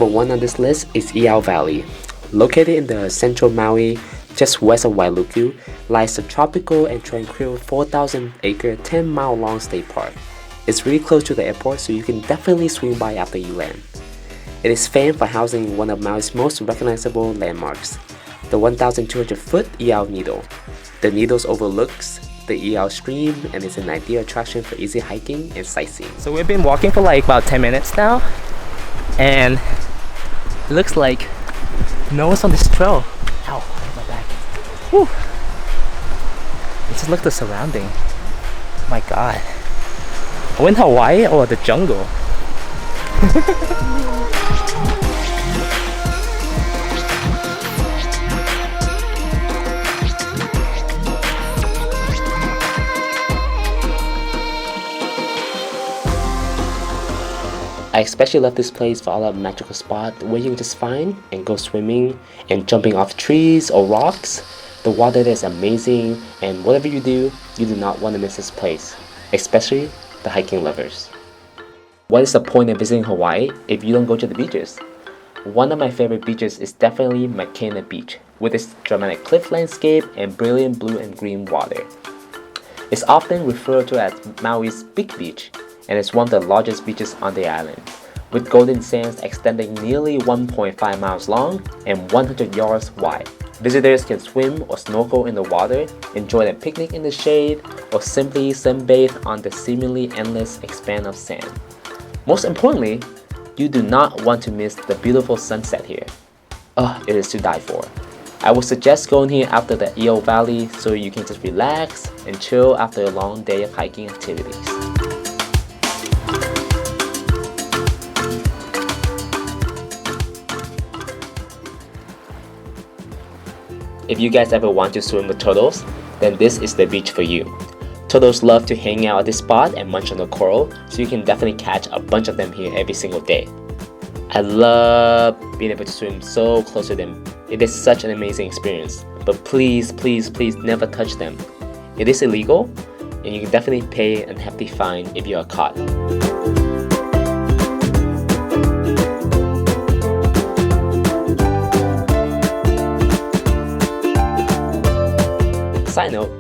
number 1 on this list is Iao Valley. Located in the central Maui, just west of Wailuku, lies the tropical and tranquil 4,000-acre, 10-mile-long state park. It's really close to the airport, so you can definitely swing by after you land. It is famed for housing one of Maui's most recognizable landmarks, the 1,200-foot Iao Needle. The Needles overlooks the Iao stream and is an ideal attraction for easy hiking and sightseeing. So we've been walking for like about 10 minutes now, and it looks like no one's on this trail. Ow, my back. Whew. Just look at the surrounding. Oh my god. Are we in Hawaii or the jungle? I especially love this place for all the magical spot where you can just find and go swimming and jumping off trees or rocks. The water there is amazing, and whatever you do not want to miss this place, especially the hiking lovers. What is the point of visiting Hawaii if you don't go to the beaches? One of my favorite beaches is definitely Makena Beach, with its dramatic cliff landscape and brilliant blue and green water. It's often referred to as Maui's Big Beach, and it's one of the largest beaches on the island, with golden sands extending nearly 1.5 miles long and 100 yards wide. Visitors can swim or snorkel in the water, enjoy a picnic in the shade, or simply sunbathe on the seemingly endless expanse of sand. Most importantly, you do not want to miss the beautiful sunset here. It is to die for. I would suggest going here after the Iao Valley so you can just relax and chill after a long day of hiking activities. If you guys ever want to swim with turtles, then this is the beach for you. Turtles love to hang out at this spot and munch on the coral, so you can definitely catch a bunch of them here every single day. I love being able to swim so close to them. It is such an amazing experience, but please, please, please never touch them. It is illegal, and you can definitely pay a hefty fine if you are caught. Side note,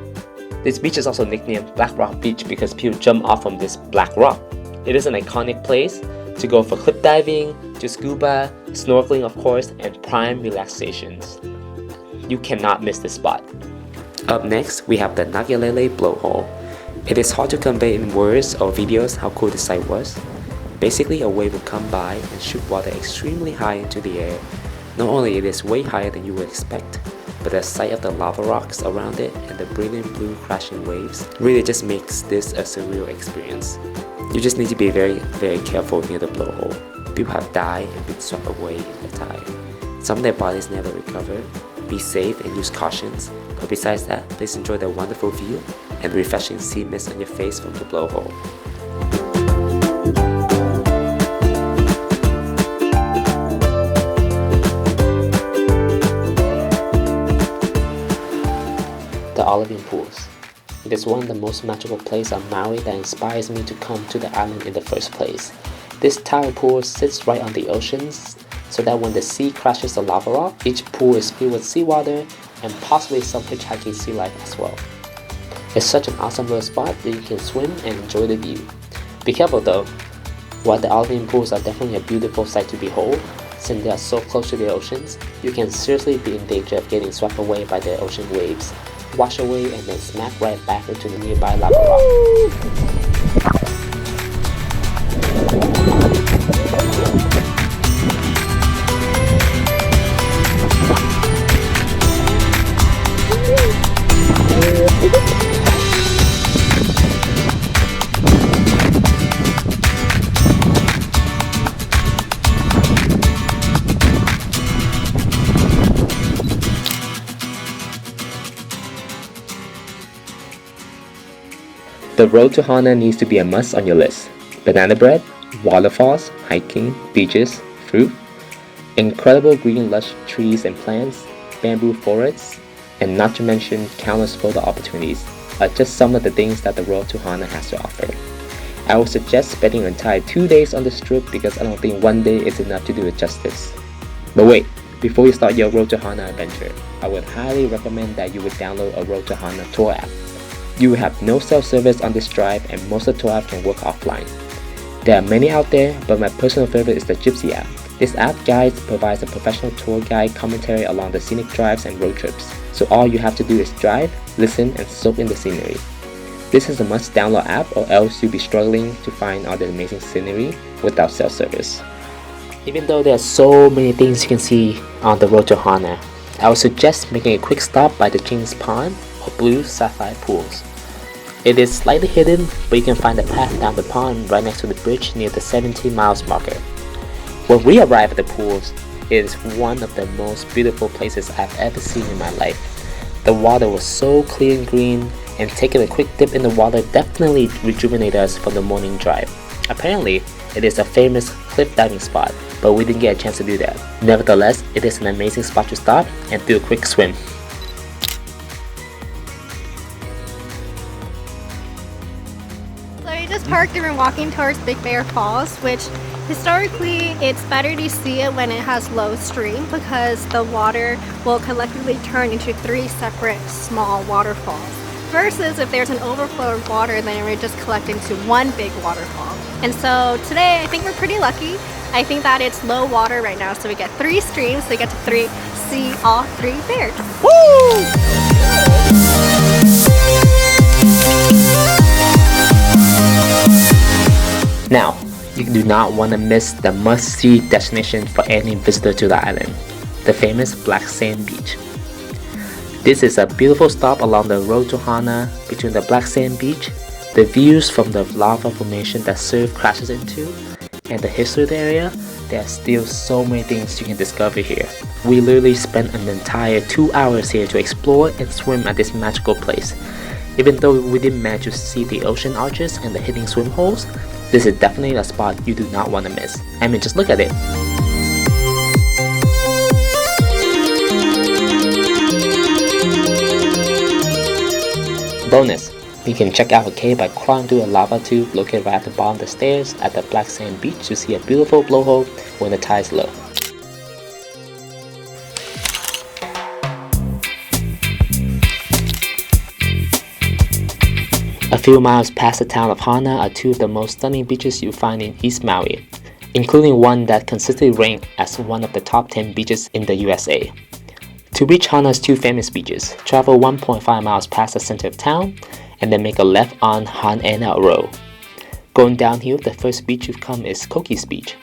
this beach is also nicknamed Black Rock Beach because people jump off from this black rock. It is an iconic place to go for cliff diving, to scuba, snorkeling of course, and prime relaxations. You cannot miss this spot. Up next, we have the Nakalele Blowhole. It is hard to convey in words or videos how cool this site was. Basically, a wave will come by and shoot water extremely high into the air. Not only it is way higher than you would expect, but the sight of the lava rocks around it and the brilliant blue crashing waves really just makes this a surreal experience. You just need to be very, very careful near the blowhole. People have died and been swept away in the tide. Some of their bodies never recover. Be safe and use cautions. But besides that, please enjoy the wonderful view and refreshing sea mist on your face from the blowhole. The Olivine Pools. It is one of the most magical places on Maui that inspires me to come to the island in the first place. This tide pool sits right on the oceans, so that when the sea crashes the lava rock, each pool is filled with seawater and possibly some hitchhiking sea life as well. It's such an awesome little spot that you can swim and enjoy the view. Be careful though, while the Olivine Pools are definitely a beautiful sight to behold, since they are so close to the oceans, you can seriously be in danger of getting swept away by the ocean waves, wash away and then smack right back into the nearby lava rock. The road to Hana needs to be a must on your list. Banana bread, waterfalls, hiking, beaches, fruit, incredible green lush trees and plants, bamboo forests, and not to mention countless photo opportunities are just some of the things that the road to Hana has to offer. I would suggest spending an entire 2 days on this trip because I don't think 1 day is enough to do it justice. But wait, before you start your Road to Hana adventure, I would highly recommend that you would download a Road to Hana tour app. You will have no self-service on this drive and most of the tour app can work offline. There are many out there, but my personal favorite is the Gypsy app. This app guide provides a professional tour guide commentary along the scenic drives and road trips, so all you have to do is drive, listen, and soak in the scenery. This is a must download app or else you'll be struggling to find all the amazing scenery without self-service. Even though there are so many things you can see on the Road to Hana, I would suggest making a quick stop by the Ching's Pond or Blue Sapphire Pools. It is slightly hidden, but you can find the path down the pond right next to the bridge near the 17 miles marker. When we arrived at the pools, it is one of the most beautiful places I've ever seen in my life. The water was so clear and green, and taking a quick dip in the water definitely rejuvenated us from the morning drive. Apparently, it is a famous cliff diving spot, but we didn't get a chance to do that. Nevertheless, it is an amazing spot to stop and do a quick swim. So we just parked and we're walking towards Big Bear Falls, which historically it's better to see it when it has low stream because the water will collectively turn into 3 separate small waterfalls. Versus if there's an overflow of water, then it would just collect into one big waterfall. And so today I think we're pretty lucky. I think that it's low water right now, so we get 3 streams, so we get to see all 3 bears. Woo! Now, you do not want to miss the must-see destination for any visitor to the island, the famous Black Sand Beach. This is a beautiful stop along the Road to Hana between the Black Sand Beach, the views from the lava formation that surf crashes into, and the history of the area. There are still so many things you can discover here. We literally spent an entire 2 hours here to explore and swim at this magical place. Even though we didn't manage to see the ocean arches and the hidden swim holes, this is definitely a spot you do not want to miss. I mean, just look at it. Bonus, you can check out a cave by crawling through a lava tube located right at the bottom of the stairs at the Black Sand Beach to see a beautiful blowhole when the tide is low. A few miles past the town of Hana are 2 of the most stunning beaches you'll find in East Maui, including one that consistently ranked as one of the top 10 beaches in the USA. To reach Hana's 2 famous beaches, travel 1.5 miles past the center of town and then make a left on Hana Road. Going downhill, the first beach you've come is Koki's Beach,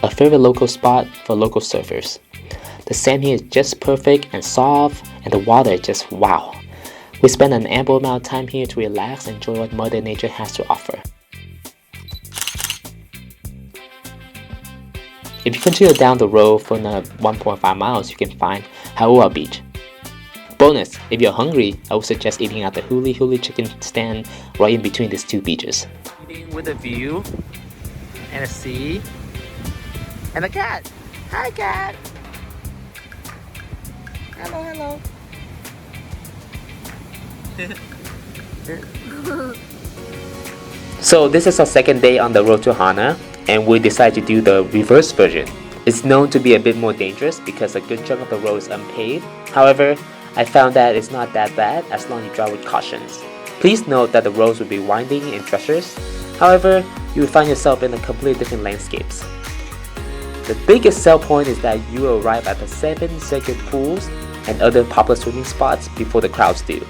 a favorite local spot for local surfers. The sand here is just perfect and soft, and the water is just wow. We spend an ample amount of time here to relax and enjoy what Mother Nature has to offer. If you continue down the road for another 1.5 miles, you can find Hamoa Beach. Bonus, if you're hungry, I would suggest eating at the Huli Huli chicken stand right in between these 2 beaches. With a view and a sea and a cat. Hi, cat. Hello, hello. So this is our second day on the Road to Hana, and we decided to do the reverse version. It's known to be a bit more dangerous because a good chunk of the road is unpaved. However, I found that it's not that bad as long as you drive with cautions. Please note that the roads will be winding and treacherous. However, you will find yourself in a completely different landscapes. The biggest sell point is that you will arrive at the 7 sacred pools and other popular swimming spots before the crowds do.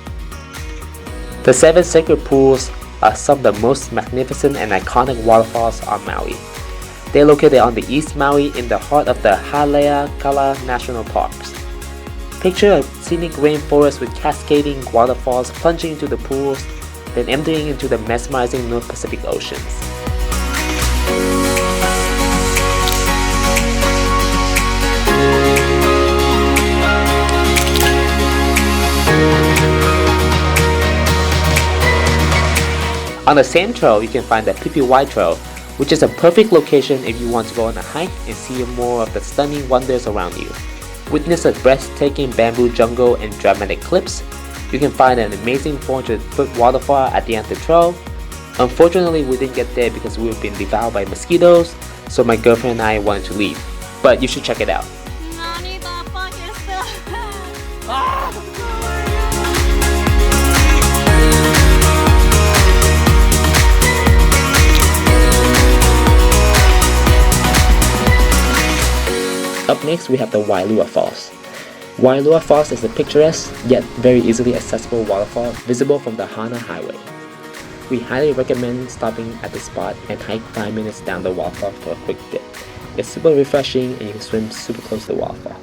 The 7 sacred pools are some of the most magnificent and iconic waterfalls on Maui. They're located on the East Maui in the heart of the Haleakala National Parks. Picture a scenic rainforest with cascading waterfalls plunging into the pools, then emptying into the mesmerizing North Pacific Oceans. On the same trail, you can find the Pipiwai Trail, which is a perfect location if you want to go on a hike and see more of the stunning wonders around you. Witness a breathtaking bamboo jungle and dramatic cliffs. You can find an amazing 400-foot waterfall at the end of the trail, Unfortunately, we didn't get there because we were being devoured by mosquitoes, so my girlfriend and I wanted to leave. But you should check it out. Nani the fuck is that? Up next, we have the Wailua Falls. Wailua Falls is a picturesque yet very easily accessible waterfall visible from the Hana highway. We highly recommend stopping at the spot and hike 5 minutes down the waterfall for a quick dip. It's super refreshing and you can swim super close to the waterfall.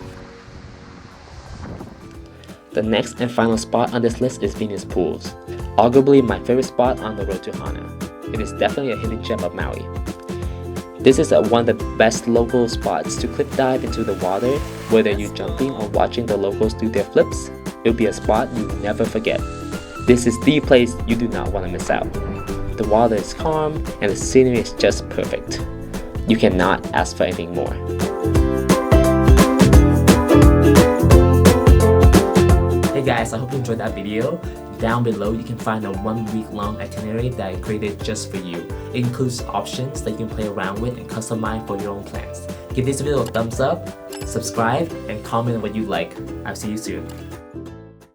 The next and final spot on this list is Venus Pools, arguably my favorite spot on the road to Hana. It is definitely a hidden gem of Maui. This is one of the best local spots to cliff dive into the water, whether you're jumping or watching the locals do their flips. It'll be a spot you'll never forget. This is the place you do not want to miss out. The water is calm and the scenery is just perfect. You cannot ask for anything more. Hey guys, I hope you enjoyed that video. Down below you can find a 1 week long itinerary that I created just for you. It includes options that you can play around with and customize for your own plans. Give this video a thumbs up, subscribe, and comment what you like. I'll see you soon.